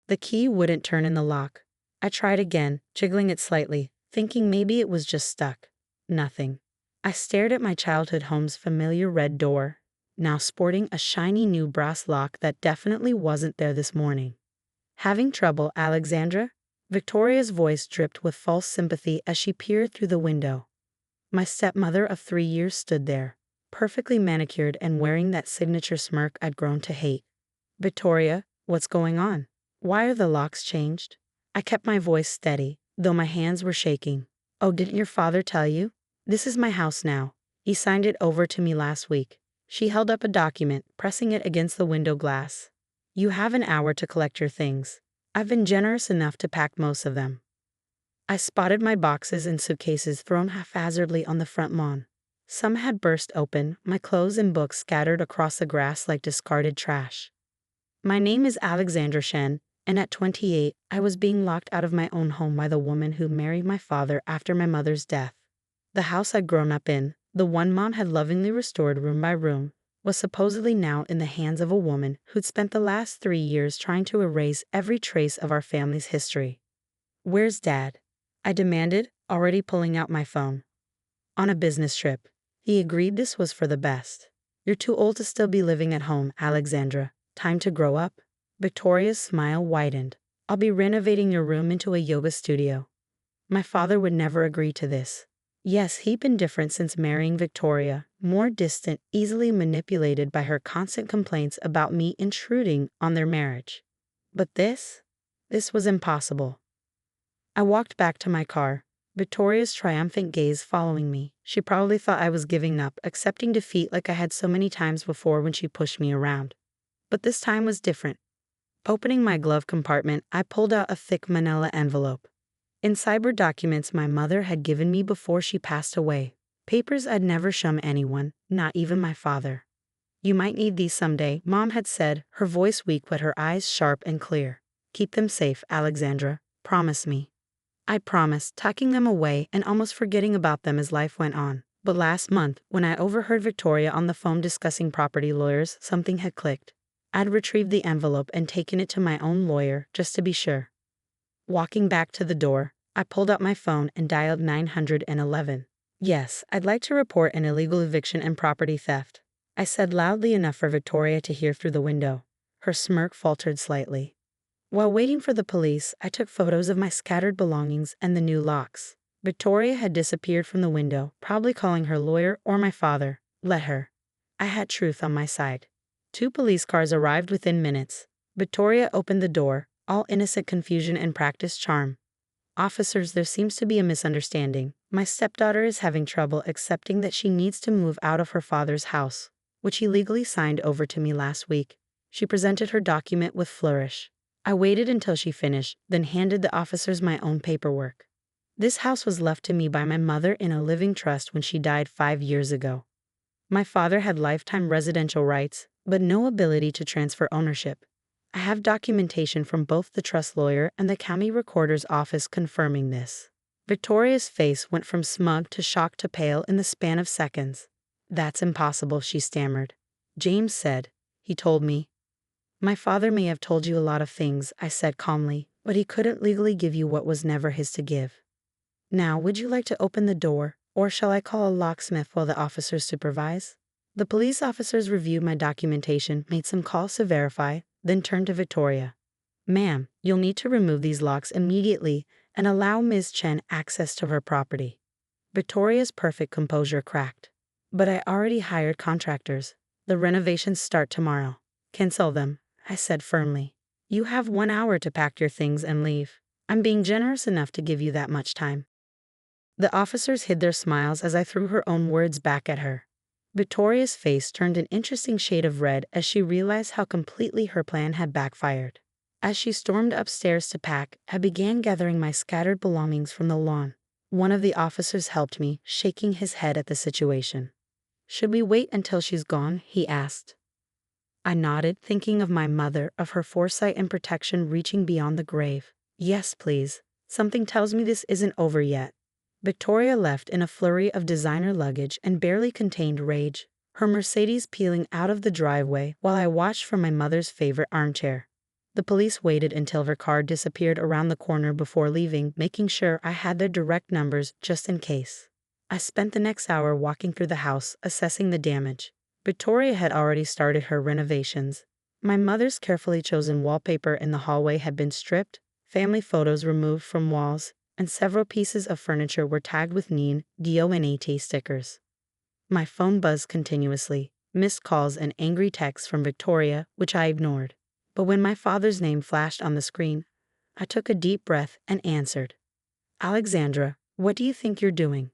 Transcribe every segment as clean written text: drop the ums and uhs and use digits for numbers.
The key wouldn't turn in the lock. I tried again, jiggling it slightly, thinking maybe it was just stuck. Nothing. I stared at my childhood home's familiar red door, now sporting a shiny new brass lock that definitely wasn't there this morning. Having trouble, Alexandra? Victoria's voice dripped with false sympathy as she peered through the window. My stepmother of 3 years stood there, perfectly manicured and wearing that signature smirk I'd grown to hate. Victoria, what's going on? Why are the locks changed? I kept my voice steady, though my hands were shaking. Oh, didn't your father tell you? This is my house now. He signed it over to me last week. She held up a document, pressing it against the window glass. You have an hour to collect your things. I've been generous enough to pack most of them. I spotted my boxes and suitcases thrown haphazardly on the front lawn. Some had burst open, my clothes and books scattered across the grass like discarded trash. My name is Alexandra Shen, and at 28, I was being locked out of my own home by the woman who married my father after my mother's death. The house I'd grown up in, the one Mom had lovingly restored room by room, was supposedly now in the hands of a woman who'd spent the last 3 years trying to erase every trace of our family's history. Where's Dad? I demanded, already pulling out my phone. On a business trip. He agreed this was for the best. You're too old to still be living at home, Alexandra. Time to grow up. Victoria's smile widened. I'll be renovating your room into a yoga studio. My father would never agree to this. Yes, he'd been different since marrying Victoria, more distant, easily manipulated by her constant complaints about me intruding on their marriage. But this was impossible. I walked back to my car, Victoria's triumphant gaze following me. She probably thought I was giving up, accepting defeat like I had so many times before when she pushed me around. But this time was different. Opening my glove compartment, I pulled out a thick manila envelope. Inside were documents my mother had given me before she passed away. Papers I'd never shown anyone, not even my father. You might need these someday, Mom had said, her voice weak but her eyes sharp and clear. Keep them safe, Alexandra. Promise me. I promised, tucking them away and almost forgetting about them as life went on. But last month, when I overheard Victoria on the phone discussing property lawyers, something had clicked. I'd retrieved the envelope and taken it to my own lawyer, just to be sure. Walking back to the door, I pulled out my phone and dialed 911. Yes, I'd like to report an illegal eviction and property theft, I said loudly enough for Victoria to hear through the window. Her smirk faltered slightly. While waiting for the police, I took photos of my scattered belongings and the new locks. Victoria had disappeared from the window, probably calling her lawyer or my father. Let her. I had truth on my side. 2 police cars arrived within minutes. Victoria opened the door, all innocent confusion and practiced charm. Officers, there seems to be a misunderstanding. My stepdaughter is having trouble accepting that she needs to move out of her father's house, which he legally signed over to me last week. She presented her document with flourish. I waited until she finished, then handed the officers my own paperwork. This house was left to me by my mother in a living trust when she died 5 years ago. My father had lifetime residential rights, but no ability to transfer ownership. I have documentation from both the trust lawyer and the county recorder's office confirming this. Victoria's face went from smug to shocked to pale in the span of seconds. That's impossible, she stammered. James said. He told me. My father may have told you a lot of things, I said calmly, but he couldn't legally give you what was never his to give. Now, would you like to open the door, or shall I call a locksmith while the officers supervise? The police officers reviewed my documentation, made some calls to verify, then turned to Victoria. Ma'am, you'll need to remove these locks immediately and allow Ms. Chen access to her property. Victoria's perfect composure cracked. But I already hired contractors. The renovations start tomorrow. Cancel them, I said firmly. You have 1 hour to pack your things and leave. I'm being generous enough to give you that much time. The officers hid their smiles as I threw her own words back at her. Victoria's face turned an interesting shade of red as she realized how completely her plan had backfired. As she stormed upstairs to pack, I began gathering my scattered belongings from the lawn. One of the officers helped me, shaking his head at the situation. Should we wait until she's gone? He asked. I nodded, thinking of my mother, of her foresight and protection reaching beyond the grave. Yes, please. Something tells me this isn't over yet. Victoria left in a flurry of designer luggage and barely contained rage, her Mercedes peeling out of the driveway while I watched from my mother's favorite armchair. The police waited until her car disappeared around the corner before leaving, making sure I had their direct numbers just in case. I spent the next hour walking through the house, assessing the damage. Victoria had already started her renovations. My mother's carefully chosen wallpaper in the hallway had been stripped, family photos removed from walls, and several pieces of furniture were tagged with NIN, DO and AT stickers. My phone buzzed continuously, missed calls and angry texts from Victoria, which I ignored. But when my father's name flashed on the screen, I took a deep breath and answered. Alexandra, what do you think you're doing?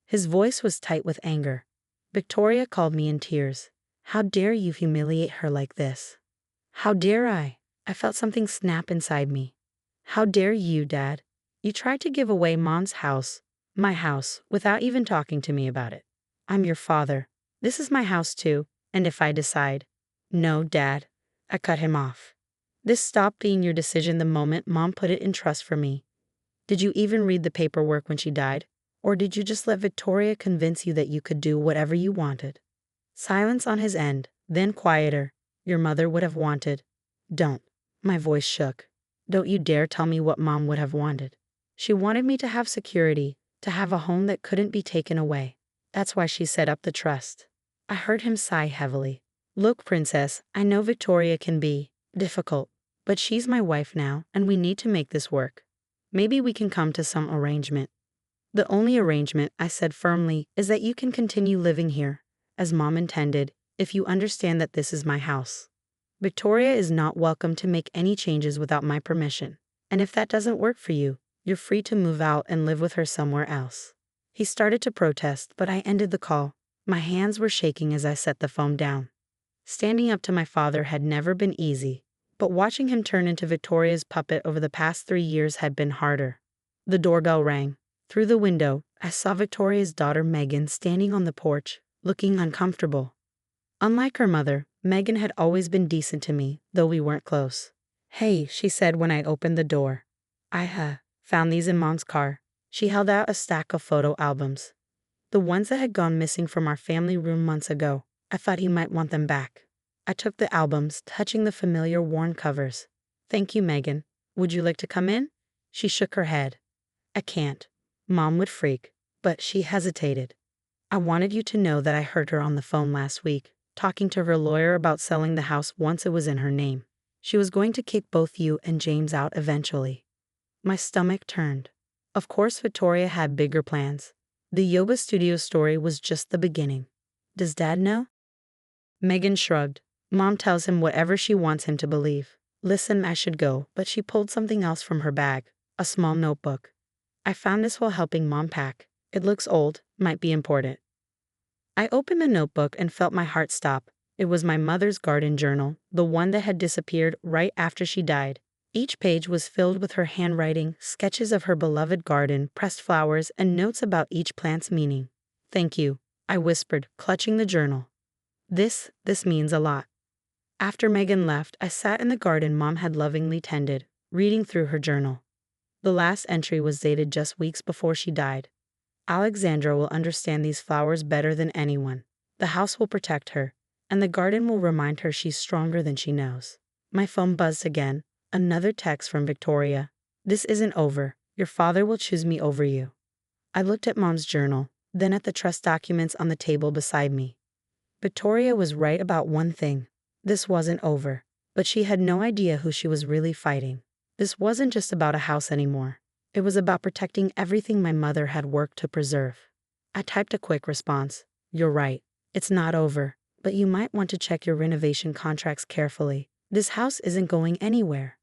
His voice was tight with anger. Victoria called me in tears. How dare you humiliate her like this? How dare I? I felt something snap inside me. How dare you, Dad? You tried to give away Mom's house, my house, without even talking to me about it. I'm your father. This is my house too, and if I decide. No, Dad. I cut him off. This stopped being your decision the moment Mom put it in trust for me. Did you even read the paperwork when she died? Or did you just let Victoria convince you that you could do whatever you wanted? Silence on his end, then quieter. Your mother would have wanted. Don't. My voice shook. Don't you dare tell me what Mom would have wanted. She wanted me to have security, to have a home that couldn't be taken away. That's why she set up the trust. I heard him sigh heavily. Look, Princess, I know Victoria can be difficult, but she's my wife now, and we need to make this work. Maybe we can come to some arrangement. The only arrangement, I said firmly, is that you can continue living here, as Mom intended, if you understand that this is my house. Victoria is not welcome to make any changes without my permission, and if that doesn't work for you, you're free to move out and live with her somewhere else. He started to protest, but I ended the call. My hands were shaking as I set the phone down. Standing up to my father had never been easy, but watching him turn into Victoria's puppet over the past 3 years had been harder. The doorbell rang. Through the window, I saw Victoria's daughter Megan standing on the porch, looking uncomfortable. Unlike her mother, Megan had always been decent to me, though we weren't close. Hey, she said when I opened the door. I found these in Mom's car. She held out a stack of photo albums. The ones that had gone missing from our family room months ago. I thought he might want them back. I took the albums, touching the familiar worn covers. Thank you, Megan. Would you like to come in? She shook her head. I can't. Mom would freak, but she hesitated. I wanted you to know that I heard her on the phone last week, talking to her lawyer about selling the house once it was in her name. She was going to kick both you and James out eventually. My stomach turned. Of course, Victoria had bigger plans. The yoga studio story was just the beginning. Does Dad know? Megan shrugged. Mom tells him whatever she wants him to believe. Listen, I should go, but she pulled something else from her bag, a small notebook. I found this while helping Mom pack. It looks old, might be important. I opened the notebook and felt my heart stop. It was my mother's garden journal, the one that had disappeared right after she died. Each page was filled with her handwriting, sketches of her beloved garden, pressed flowers, and notes about each plant's meaning. Thank you, I whispered, clutching the journal. This means a lot. After Megan left, I sat in the garden Mom had lovingly tended, reading through her journal. The last entry was dated just weeks before she died. Alexandra will understand these flowers better than anyone. The house will protect her, and the garden will remind her she's stronger than she knows. My phone buzzed again. Another text from Victoria. This isn't over. Your father will choose me over you. I looked at Mom's journal, then at the trust documents on the table beside me. Victoria was right about one thing. This wasn't over, but she had no idea who she was really fighting. This wasn't just about a house anymore. It was about protecting everything my mother had worked to preserve. I typed a quick response. You're right. It's not over, but you might want to check your renovation contracts carefully. This house isn't going anywhere.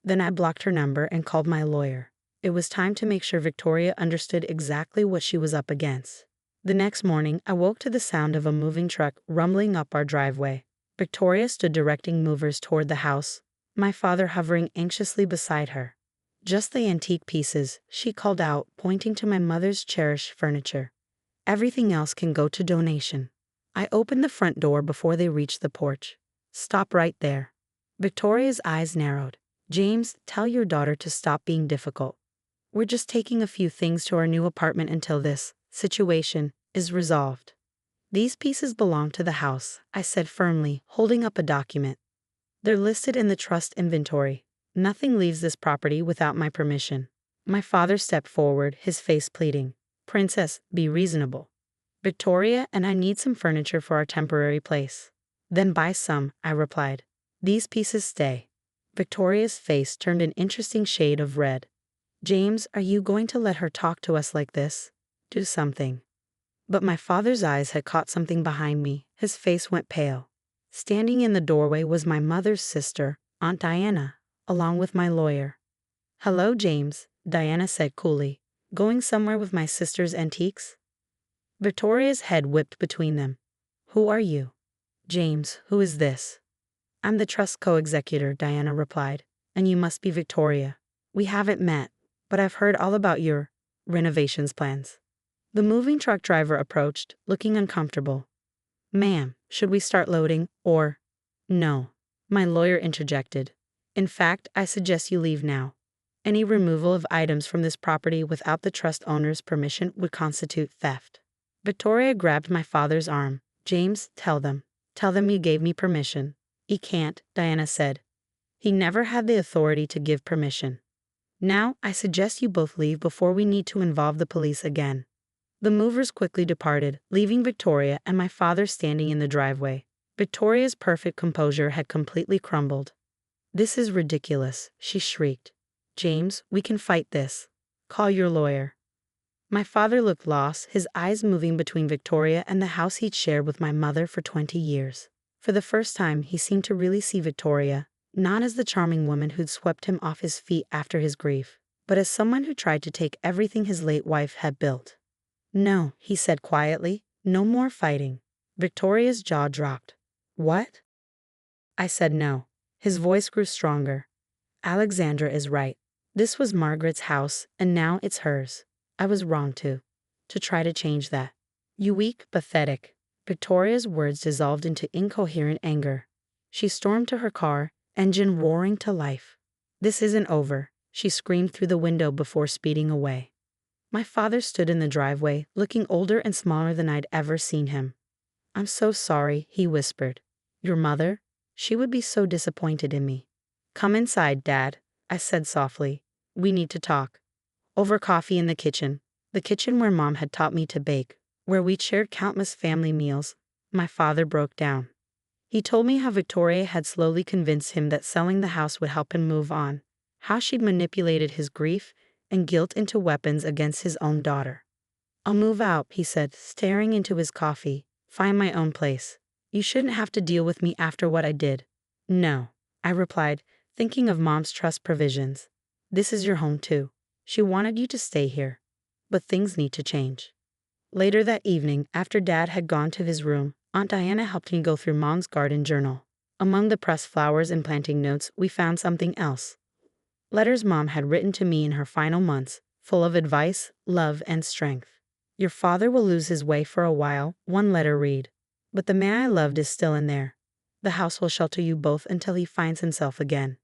Then I blocked her number and called my lawyer. It was time to make sure Victoria understood exactly what she was up against. The next morning, I woke to the sound of a moving truck rumbling up our driveway. Victoria stood directing movers toward the house, my father hovering anxiously beside her. Just the antique pieces, she called out, pointing to my mother's cherished furniture. Everything else can go to donation. I opened the front door before they reached the porch. Stop right there. Victoria's eyes narrowed. James, tell your daughter to stop being difficult. We're just taking a few things to our new apartment until this situation is resolved. These pieces belong to the house, I said firmly, holding up a document. They're listed in the trust inventory. Nothing leaves this property without my permission. My father stepped forward, his face pleading. Princess, be reasonable. Victoria and I need some furniture for our temporary place. Then buy some, I replied. These pieces stay. Victoria's face turned an interesting shade of red. James, are you going to let her talk to us like this? Do something. But my father's eyes had caught something behind me. His face went pale. Standing in the doorway was my mother's sister, Aunt Diana, along with my lawyer. Hello, James, Diana said coolly. Going somewhere with my sister's antiques? Victoria's head whipped between them. Who are you? James, who is this? I'm the trust co-executor, Diana replied. And you must be Victoria. We haven't met, but I've heard all about your renovations plans. The moving truck driver approached, looking uncomfortable. Ma'am, should we start loading, or? No. My lawyer interjected. In fact, I suggest you leave now. Any removal of items from this property without the trust owner's permission would constitute theft. Victoria grabbed my father's arm. James, tell them. Tell them you gave me permission. He can't, Diana said. He never had the authority to give permission. Now, I suggest you both leave before we need to involve the police again. The movers quickly departed, leaving Victoria and my father standing in the driveway. Victoria's perfect composure had completely crumbled. This is ridiculous, she shrieked. James, we can fight this. Call your lawyer. My father looked lost, his eyes moving between Victoria and the house he'd shared with my mother for 20 years. For the first time, he seemed to really see Victoria, not as the charming woman who'd swept him off his feet after his grief, but as someone who tried to take everything his late wife had built. No, he said quietly, no more fighting. Victoria's jaw dropped. What? I said no. His voice grew stronger. Alexandra is right. This was Margaret's house, and now it's hers. I was wrong to try to change that. You weak, pathetic. Victoria's words dissolved into incoherent anger. She stormed to her car, engine roaring to life. This isn't over, she screamed through the window before speeding away. My father stood in the driveway, looking older and smaller than I'd ever seen him. I'm so sorry, he whispered. Your mother? She would be so disappointed in me. Come inside, Dad, I said softly. We need to talk. Over coffee in the kitchen where Mom had taught me to bake, where we'd shared countless family meals, my father broke down. He told me how Victoria had slowly convinced him that selling the house would help him move on, how she'd manipulated his grief and guilt into weapons against his own daughter. I'll move out, he said, staring into his coffee, find my own place. You shouldn't have to deal with me after what I did. No, I replied, thinking of Mom's trust provisions. This is your home too. She wanted you to stay here. But things need to change. Later that evening, after Dad had gone to his room, Aunt Diana helped me go through Mom's garden journal. Among the pressed flowers and planting notes, we found something else. Letters Mom had written to me in her final months, full of advice, love, and strength. Your father will lose his way for a while, one letter read. But the man I loved is still in there. The house will shelter you both until he finds himself again.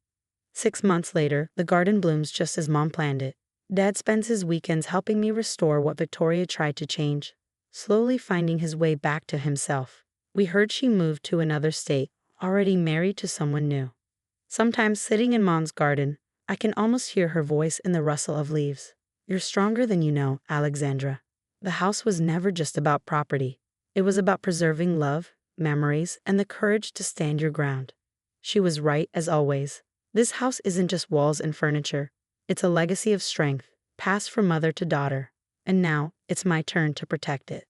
6 months later, the garden blooms just as Mom planned it. Dad spends his weekends helping me restore what Victoria tried to change, slowly finding his way back to himself. We heard she moved to another state, already married to someone new. Sometimes sitting in Mom's garden, I can almost hear her voice in the rustle of leaves. You're stronger than you know, Alexandra. The house was never just about property. It was about preserving love, memories, and the courage to stand your ground. She was right as always. This house isn't just walls and furniture. It's a legacy of strength, passed from mother to daughter. And now, it's my turn to protect it.